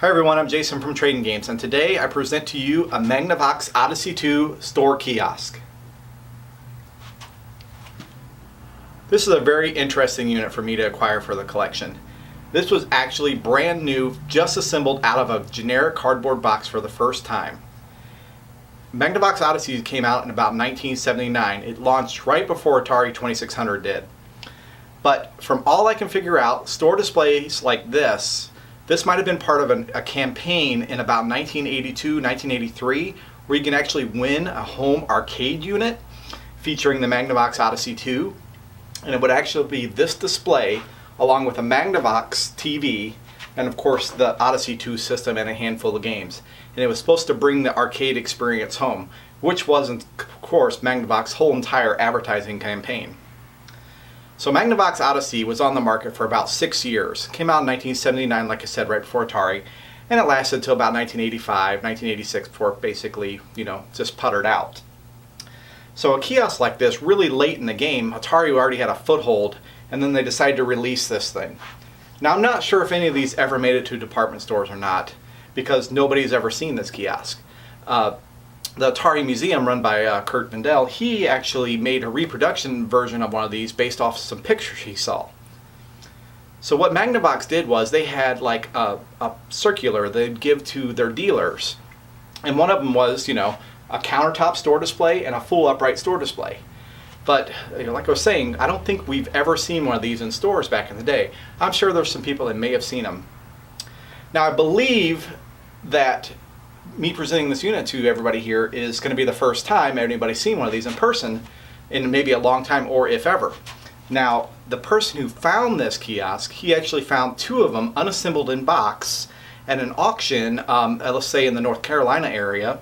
Hi everyone, I'm Jason from Trade-N-Games, and today I present to you a Magnavox Odyssey 2 store kiosk. This is a very interesting unit for me to acquire for the collection. This was actually brand new, just assembled out of a generic cardboard box for the first time. Magnavox Odyssey came out in about 1979. It launched right before Atari 2600 did. But from all I can figure out, store displays like this might have been part of a campaign in about 1982, 1983, where you can actually win a home arcade unit featuring the Magnavox Odyssey 2. And it would actually be this display along with a Magnavox TV and of course the Odyssey 2 system and a handful of games. And it was supposed to bring the arcade experience home, which was of course Magnavox's whole entire advertising campaign. So Magnavox Odyssey was on the market for about 6 years. Came out in 1979, like I said, right before Atari, and it lasted until about 1985, 1986 before it basically, just puttered out. So a kiosk like this, really late in the game, Atari already had a foothold, and then they decided to release this thing. Now I'm not sure if any of these ever made it to department stores or not, because nobody's ever seen this kiosk. The Atari Museum, run by Kurt Vendel, he actually made a reproduction version of one of these based off some pictures he saw. So what Magnavox did was they had like a circular they'd give to their dealers. And one of them was, a countertop store display and a full upright store display. But like I was saying, I don't think we've ever seen one of these in stores back in the day. I'm sure there's some people that may have seen them. Now I believe that me presenting this unit to everybody here is going to be the first time anybody's seen one of these in person in maybe a long time, or if ever. Now, the person who found this kiosk, he actually found 2 of them unassembled in box at an auction, let's say in the North Carolina area,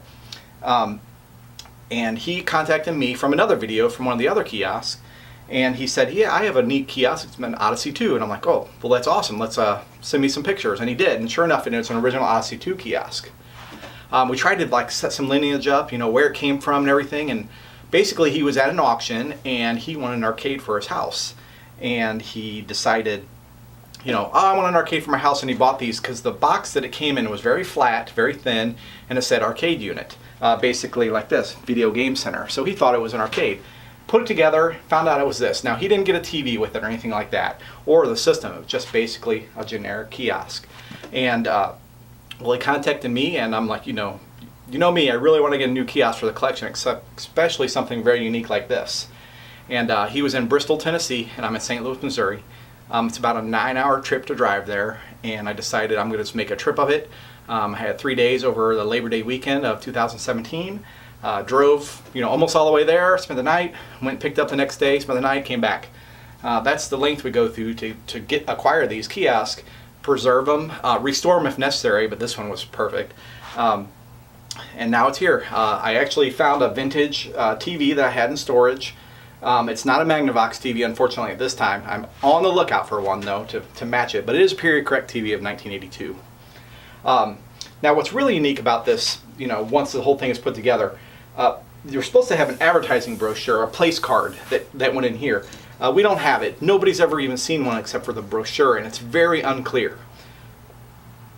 and he contacted me from another video from one of the other kiosks, and he said, yeah, I have a neat kiosk, it's an Odyssey 2, and I'm like, oh, well that's awesome, let's send me some pictures, and he did, and sure enough, it's an original Odyssey 2 kiosk. We tried to set some lineage up, where it came from and everything, and basically he was at an auction and he wanted an arcade for his house, and he decided, oh, I want an arcade for my house, and he bought these because the box that it came in was very flat, very thin, and it said arcade unit, basically like this, video game center. So he thought it was an arcade. Put it together, found out it was this. Now he didn't get a TV with it or anything like that, or the system. It was just basically a generic kiosk. And well, he contacted me, and I'm like, you know me, I really want to get a new kiosk for the collection, especially something very unique like this. And he was in Bristol, Tennessee, and I'm in St. Louis, Missouri. It's about a 9-hour trip to drive there, and I decided I'm going to just make a trip of it. I had 3 days over the Labor Day weekend of 2017. Drove, almost all the way there, spent the night, went and picked up the next day, spent the night, came back. That's the length we go through to acquire these kiosks. Preserve them, restore them if necessary, but this one was perfect. And now it's here. I actually found a vintage TV that I had in storage. It's not a Magnavox TV, unfortunately, at this time. I'm on the lookout for one, though, to match it, but it is a period correct TV of 1982. Now what's really unique about this, once the whole thing is put together, you're supposed to have an advertising brochure, a place card that went in here. We don't have it. Nobody's ever even seen one except for the brochure, and it's very unclear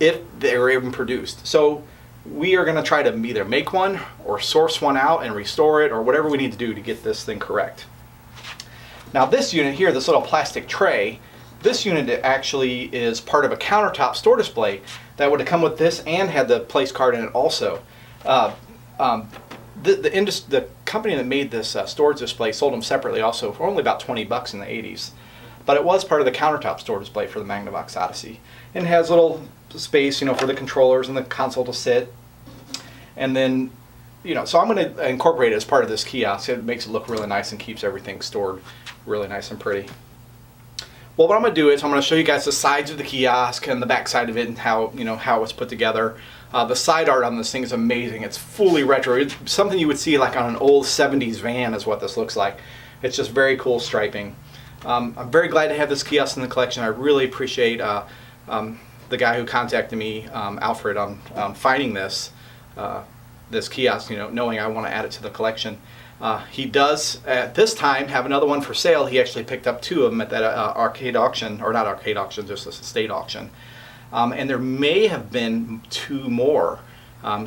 if they're even produced. So we are going to try to either make one or source one out and restore it, or whatever we need to do to get this thing correct. Now this unit here, this little plastic tray, this unit actually is part of a countertop store display that would have come with this and had the place card in it also. The company that made this storage display sold them separately also for only about 20 bucks in the 80s. But it was part of the countertop store display for the Magnavox Odyssey. And it has a little space, for the controllers and the console to sit. And then, so I'm going to incorporate it as part of this kiosk. It makes it look really nice and keeps everything stored really nice and pretty. Well, what I'm going to do is I'm going to show you guys the sides of the kiosk and the back side of it and how, how it's put together. The side art on this thing is amazing. It's fully retro. It's something you would see like on an old 70s van is what this looks like. It's just very cool striping. I'm very glad to have this kiosk in the collection. I really appreciate the guy who contacted me, Alfred, on finding this kiosk, knowing I want to add it to the collection. He does, at this time, have another one for sale. He actually picked up 2 of them at that arcade auction, or not arcade auction, just a state auction. and there may have been 2 more.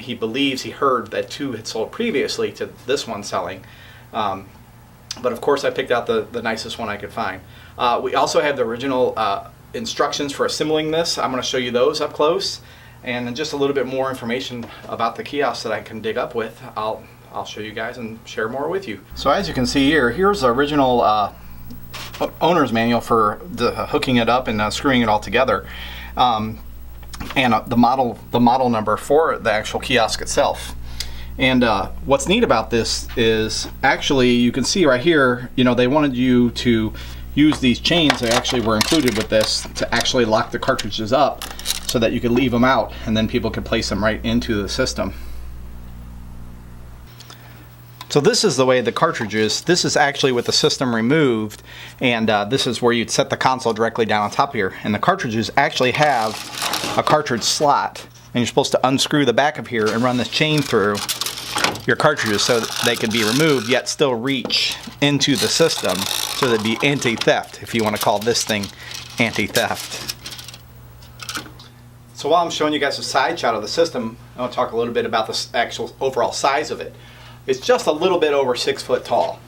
He believes, he heard that 2 had sold previously to this one selling. But of course I picked out the nicest one I could find. We also have the original instructions for assembling this. I'm going to show you those up close, and just a little bit more information about the kiosk that I can dig up with. I'll show you guys and share more with you. So as you can see here, here's the original owner's manual for hooking it up and screwing it all together, and the model number for the actual kiosk itself. And what's neat about this is actually you can see right here, you know, they wanted you to use these chains that actually were included with this to actually lock the cartridges up so that you could leave them out and then people could place them right into the system. So this is the way the cartridges, this is actually with the system removed, and this is where you'd set the console directly down on top here. And the cartridges actually have a cartridge slot, and you're supposed to unscrew the back of here and run this chain through your cartridges so that they can be removed yet still reach into the system, so that'd be anti-theft, if you want to call this thing anti-theft. So while I'm showing you guys a side shot of the system, I want to talk a little bit about the actual overall size of it. It's just a little bit over 6 foot tall.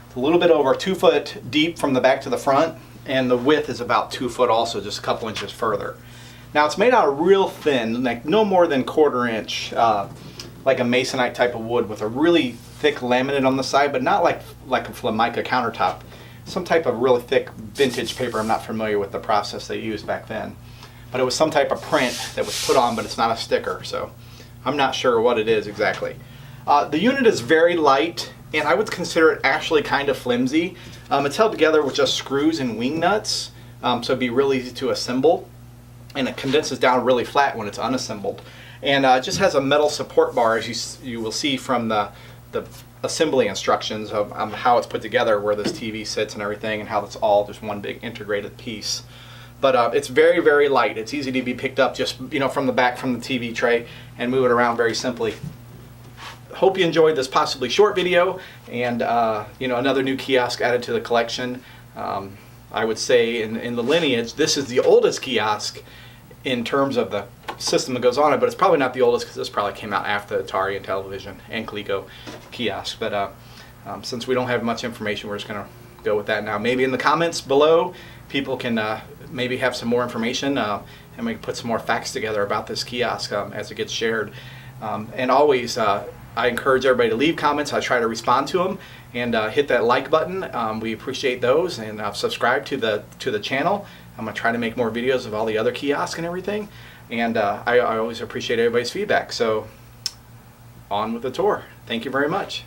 It's a little bit over 2 foot deep from the back to the front, and the width is about 2 foot also, just a couple inches further. Now it's made out of real thin, like no more than 1/4 inch, like a masonite type of wood with a really thick laminate on the side, but not like a Formica countertop. Some type of really thick vintage paper. I'm not familiar with the process they used back then. But it was some type of print that was put on, but it's not a sticker, so I'm not sure what it is exactly. The unit is very light, and I would consider it actually kind of flimsy. It's held together with just screws and wing nuts, so it'd be really easy to assemble, and it condenses down really flat when it's unassembled. And it just has a metal support bar, as you will see from the assembly instructions of how it's put together, where this TV sits and everything, and how it's all just one big integrated piece. But it's very, very light. It's easy to be picked up just, you know, from the back from the TV tray and move it around very simply. Hope you enjoyed this possibly short video, and you know, another new kiosk added to the collection. I would say in the lineage, this is the oldest kiosk in terms of the system that goes on it, but it's probably not the oldest because this probably came out after Atari and Television and Coleco kiosk. But since we don't have much information, we're just going to go with that now. Maybe in the comments below, people can maybe have some more information, and we can put some more facts together about this kiosk as it gets shared. And always, I encourage everybody to leave comments. I try to respond to them, and hit that like button. We appreciate those, and subscribe to the channel. I'm going to try to make more videos of all the other kiosks and everything, and I always appreciate everybody's feedback. So on with the tour. Thank you very much.